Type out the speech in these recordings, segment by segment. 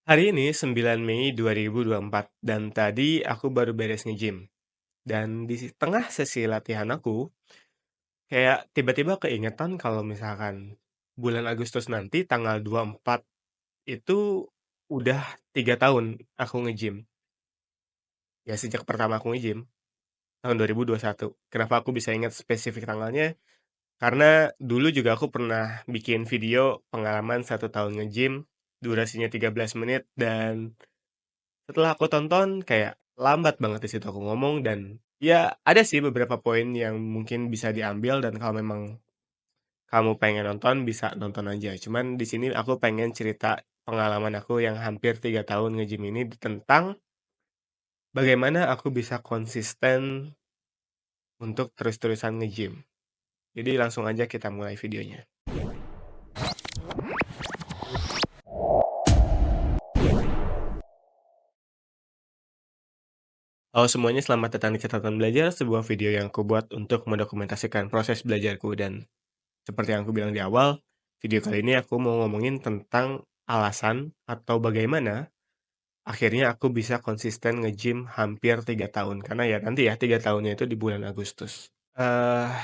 Hari ini 9 Mei 2024 dan tadi aku baru beres nge-gym. Dan di tengah sesi latihan aku, kayak tiba-tiba keingetan kalau misalkan bulan Agustus nanti tanggal 24 itu udah 3 tahun aku nge-gym. Ya sejak pertama aku nge-gym, tahun 2021. Kenapa aku bisa ingat spesifik tanggalnya? Karena dulu juga aku pernah bikin video pengalaman 1 tahun nge-gym, durasinya 13 menit dan setelah aku tonton kayak lambat banget di situ aku ngomong dan ya ada sih beberapa poin yang mungkin bisa diambil dan kalau memang kamu pengen nonton bisa nonton aja. Cuman di sini aku pengen cerita pengalaman aku yang hampir 3 tahun nge-gym ini tentang bagaimana aku bisa konsisten untuk terus-terusan nge-gym. Jadi langsung aja kita mulai videonya. Halo semuanya, selamat datang di Catatan Belajar, sebuah video yang aku buat untuk mendokumentasikan proses belajarku dan seperti yang aku bilang di awal, video kali ini aku mau ngomongin tentang alasan atau bagaimana akhirnya aku bisa konsisten nge-gym hampir 3 tahun. Karena ya nanti ya 3 tahunnya itu di bulan Agustus.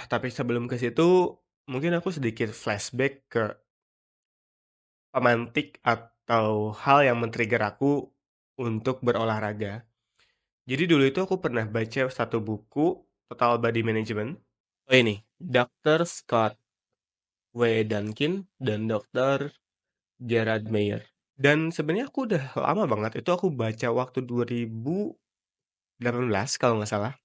Tapi sebelum ke situ, mungkin aku sedikit flashback ke pemantik atau hal yang men-trigger aku untuk berolahraga. Jadi dulu itu aku pernah baca satu buku, Total Body Management. Oh ini, Dr. Scott W. Dunkin dan Dr. Gerard Meyer. Dan sebenarnya aku udah lama banget, itu aku baca waktu 2018 kalau nggak salah.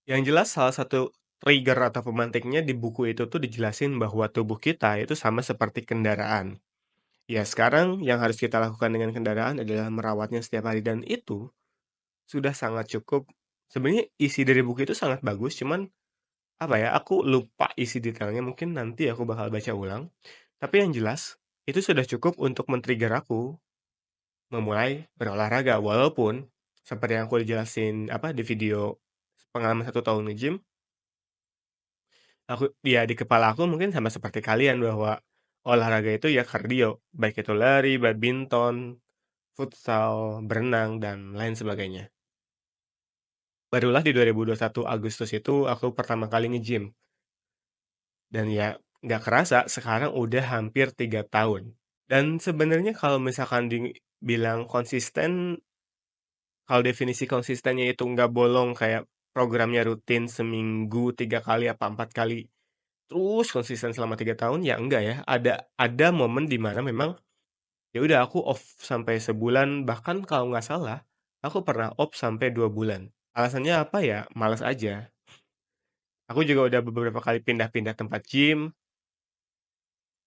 Yang jelas salah satu trigger atau pemantiknya di buku itu tuh dijelasin bahwa tubuh kita itu sama seperti kendaraan. Ya sekarang yang harus kita lakukan dengan kendaraan adalah merawatnya setiap hari dan itu sudah sangat cukup. Sebenarnya isi dari buku itu sangat bagus, cuman apa ya, aku lupa isi detailnya, mungkin nanti aku bakal baca ulang. Tapi yang jelas, itu sudah cukup untuk men-trigger aku memulai berolahraga, walaupun seperti yang aku dijelasin, apa, di video pengalaman 1 tahun nge-gym, ya di kepala aku mungkin sama seperti kalian bahwa olahraga itu ya kardio, baik itu lari, badminton, futsal, berenang, dan lain sebagainya. Barulah di 2021 Agustus itu aku pertama kali nge-gym, dan ya nggak kerasa sekarang udah hampir 3 tahun. Dan sebenarnya kalau misalkan dibilang konsisten, kalau definisi konsistennya itu nggak bolong kayak programnya rutin seminggu 3 kali apa 4 kali, terus konsisten selama 3 tahun, ya enggak ya. Ada momen di mana memang, ya udah aku off sampai sebulan, bahkan kalau nggak salah, aku pernah off sampai 2 bulan. Alasannya apa ya, males aja. Aku juga udah beberapa kali pindah-pindah tempat gym,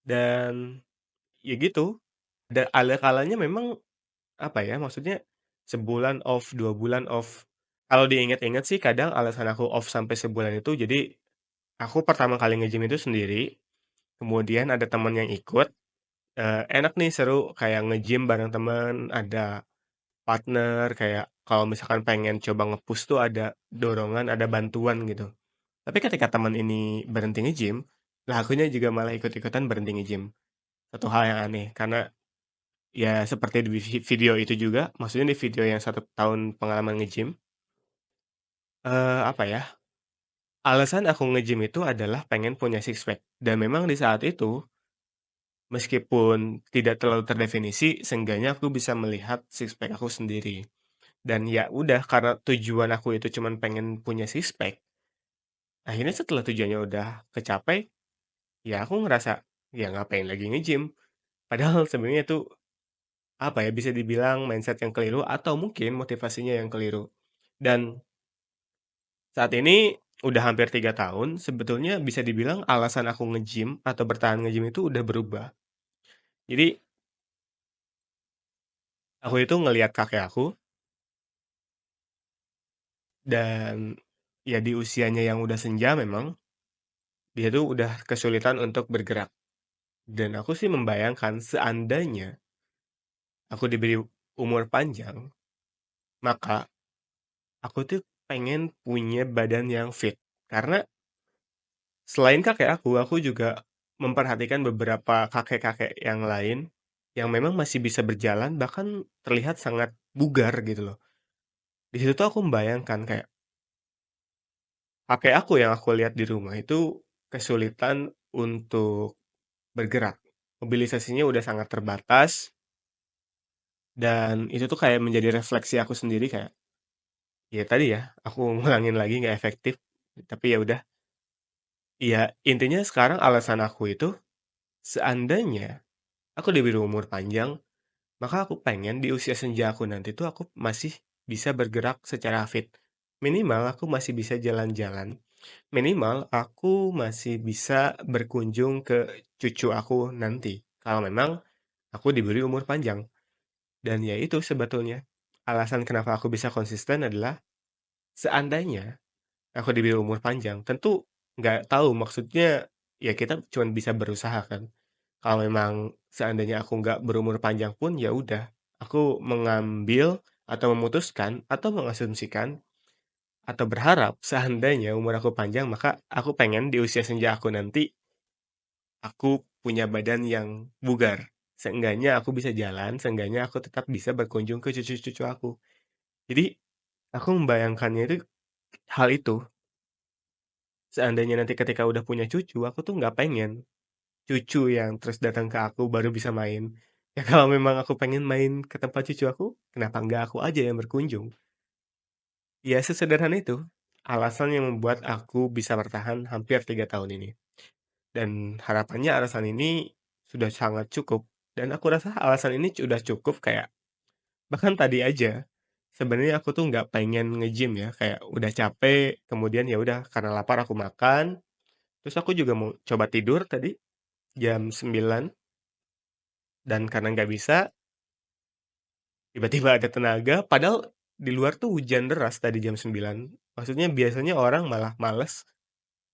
dan ya gitu, ada kalanya memang, apa ya, maksudnya sebulan off, 2 bulan off. Kalau diingat-ingat sih kadang alasan aku off sampai sebulan itu jadi, aku pertama kali nge-gym itu sendiri, kemudian ada temen yang ikut, enak nih seru kayak nge-gym bareng temen, ada partner, kayak kalau misalkan pengen coba nge-push tuh ada dorongan, ada bantuan gitu. Tapi ketika teman ini berhenti nge-gym, lah akunya juga malah ikut-ikutan berhenti nge-gym. Satu hal yang aneh, karena ya seperti di video itu juga, maksudnya di video yang 1 tahun pengalaman nge-gym, apa ya, alasan aku nge-gym itu adalah pengen punya six pack dan memang di saat itu, meskipun tidak terlalu terdefinisi, seenggaknya aku bisa melihat six pack aku sendiri. Dan ya udah karena tujuan aku itu cuman pengen punya six pack, akhirnya setelah tujuannya udah kecapai, ya aku ngerasa, ya ngapain lagi nge-gym. Padahal sebenarnya itu, apa ya, bisa dibilang mindset yang keliru atau mungkin motivasinya yang keliru. Dan saat ini udah hampir 3 tahun, sebetulnya bisa dibilang alasan aku nge-gym atau bertahan nge-gym itu udah berubah. Jadi, aku itu ngelihat kakek aku dan ya di usianya yang udah senja memang, dia tuh udah kesulitan untuk bergerak. Dan aku sih membayangkan seandainya aku diberi umur panjang, maka aku tuh pengen punya badan yang fit. Karena selain kakek aku juga memperhatikan beberapa kakek-kakek yang lain yang memang masih bisa berjalan, bahkan terlihat sangat bugar gitu loh. Di situ tuh aku membayangkan kayak kakek aku yang aku lihat di rumah itu kesulitan untuk bergerak. Mobilisasinya udah sangat terbatas dan itu tuh kayak menjadi refleksi aku sendiri kayak, ya tadi ya, aku ngulangin lagi nggak efektif, tapi ya udah. Iya, intinya sekarang alasan aku itu, seandainya aku diberi umur panjang, maka aku pengen di usia senja aku nanti tuh aku masih bisa bergerak secara fit. Minimal aku masih bisa jalan-jalan. Minimal aku masih bisa berkunjung ke cucu aku nanti. Kalau memang aku diberi umur panjang. Dan ya itu sebetulnya. Alasan kenapa aku bisa konsisten adalah seandainya aku diberi umur panjang, tentu nggak tahu maksudnya ya kita cuma bisa berusaha kan. Kalau memang seandainya aku nggak berumur panjang pun, ya udah, aku mengambil atau memutuskan atau mengasumsikan atau berharap seandainya umur aku panjang, maka aku pengen di usia senja aku nanti, aku punya badan yang bugar. Seenggaknya aku bisa jalan, seenggaknya aku tetap bisa berkunjung ke cucu-cucu aku. Jadi, aku membayangkannya itu hal itu, seandainya nanti ketika udah punya cucu, aku tuh nggak pengen cucu yang terus datang ke aku baru bisa main. Ya kalau memang aku pengen main ke tempat cucu aku, kenapa nggak aku aja yang berkunjung? Ya sesederhana itu, alasan yang membuat aku bisa bertahan hampir 3 tahun ini. Dan harapannya alasan ini sudah sangat cukup, dan aku rasa alasan ini sudah cukup kayak bahkan tadi aja, sebenarnya aku tuh nggak pengen nge-gym ya, kayak udah capek, kemudian ya udah karena lapar aku makan, terus aku juga mau coba tidur tadi jam 9 dan karena nggak bisa, tiba-tiba ada tenaga, padahal di luar tuh hujan deras tadi jam 9. Maksudnya biasanya orang malah males,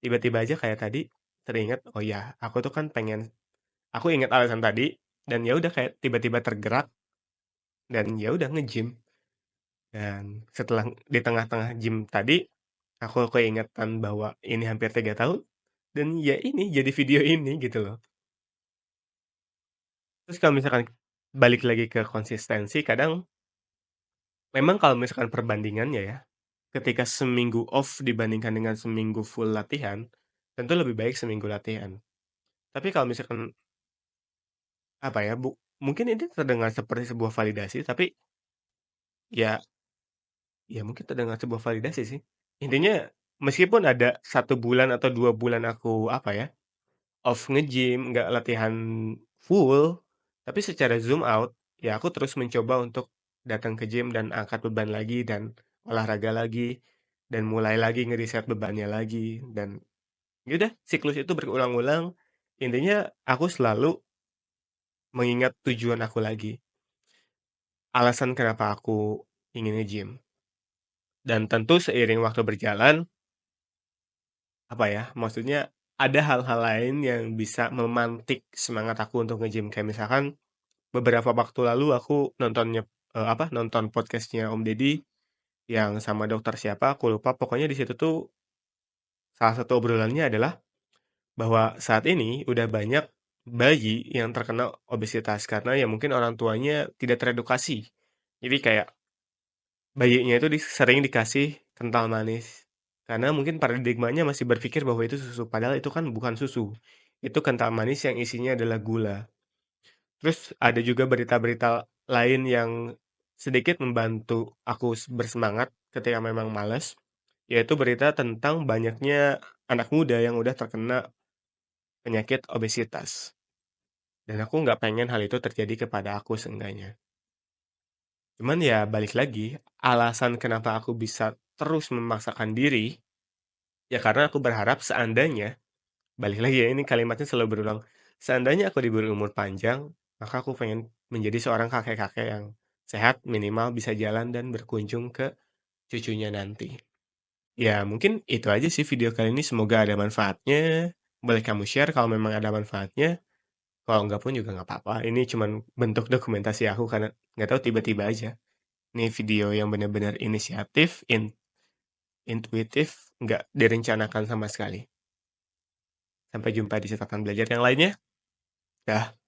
tiba-tiba aja kayak tadi teringat, "Oh ya, aku tuh kan pengen." Aku ingat alasan tadi, dan ya udah kayak tiba-tiba tergerak, dan ya udah nge-gym. Dan setelah di tengah-tengah gym tadi, aku keingetan bahwa ini hampir 3 tahun, dan ya ini, jadi video ini gitu loh. Terus kalau misalkan balik lagi ke konsistensi, kadang memang kalau misalkan perbandingannya ya, ketika seminggu off dibandingkan dengan seminggu full latihan, tentu lebih baik seminggu latihan. Tapi kalau misalkan, apa ya, mungkin ini terdengar seperti sebuah validasi, tapi ya mungkin terdengar sebuah validasi sih. Intinya meskipun ada 1 bulan atau 2 bulan aku, apa ya, off nge-gym, nggak latihan full, tapi secara zoom out, ya aku terus mencoba untuk datang ke gym dan angkat beban lagi dan olahraga lagi, dan mulai lagi nge-reset bebannya lagi, dan ya udah siklus itu berulang-ulang, intinya aku selalu mengingat tujuan aku lagi, alasan kenapa aku ingin nge-gym. Dan tentu seiring waktu berjalan, apa ya, maksudnya ada hal-hal lain yang bisa memantik semangat aku untuk nge-gym. Kayak misalkan beberapa waktu lalu aku nonton podcast-nya Om Deddy yang sama dokter siapa aku lupa, pokoknya di situ tuh salah satu obrolannya adalah bahwa saat ini udah banyak bayi yang terkena obesitas karena ya mungkin orang tuanya tidak teredukasi. Jadi kayak bayinya itu sering dikasih kental manis, karena mungkin paradigmanya masih berpikir bahwa itu susu, padahal itu kan bukan susu, itu kental manis yang isinya adalah gula. Terus ada juga berita-berita lain yang sedikit membantu aku bersemangat ketika memang malas, yaitu berita tentang banyaknya anak muda yang udah terkena penyakit obesitas, dan aku nggak pengen hal itu terjadi kepada aku seenggaknya. Cuman ya balik lagi, alasan kenapa aku bisa terus memaksakan diri, ya karena aku berharap seandainya, balik lagi ya ini kalimatnya selalu berulang, seandainya aku diberi umur panjang, maka aku pengen menjadi seorang kakek-kakek yang sehat, minimal bisa jalan dan berkunjung ke cucunya nanti. Ya mungkin itu aja sih video kali ini, semoga ada manfaatnya, boleh kamu share kalau memang ada manfaatnya, kalau enggak pun juga nggak apa-apa, ini cuman bentuk dokumentasi aku karena nggak tahu tiba-tiba aja. Ini video yang benar-benar inisiatif, intuitif, nggak direncanakan sama sekali. Sampai jumpa di catatan belajar yang lainnya. Dah.